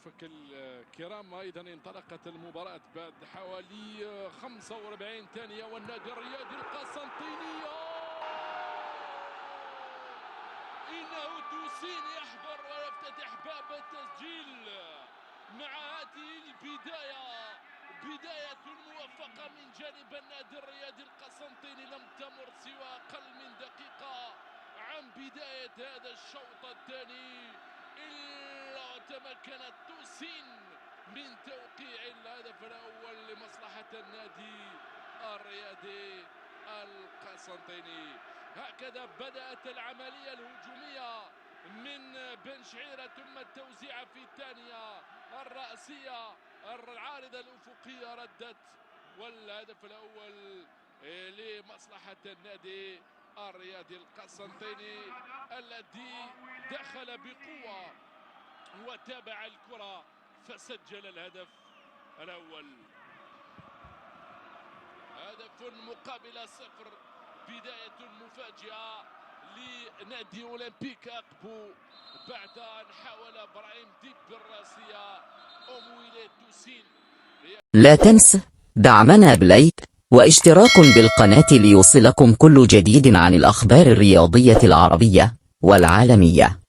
ضيوفك الكرام. ايضا انطلقت المباراة بعد حوالي 45 ثانية، والنادي الرياضي القسنطيني انه توسين يحضر ويفتتح باب التسجيل مع هذه البداية، بداية موفقة من جانب النادي الرياضي القسنطيني. لم تمر سوى أقل من دقيقة عن بداية هذا الشوط الثاني إلا تمكنت توسين من توقيع الهدف الأول لمصلحة النادي الرياضي القسنطيني. هكذا بدأت العملية الهجومية من بن شعيرة، ثم التوزيع في الثانية الرأسية العارضة الأفقية ردت، والهدف الأول لمصلحة النادي الرياضي القسنطيني الذي دخل بقوة وتابع الكرة فسجل الهدف الأول. هدف مقابل صفر، بداية مفاجئة لنادي أولمبيك أقبو بعد أن حاول إبراهيم ديب بالراسية أمويلة توسين. لا تنس دعمنا بلايك واشتراك بالقناة ليوصلكم كل جديد عن الأخبار الرياضية العربية والعالمية.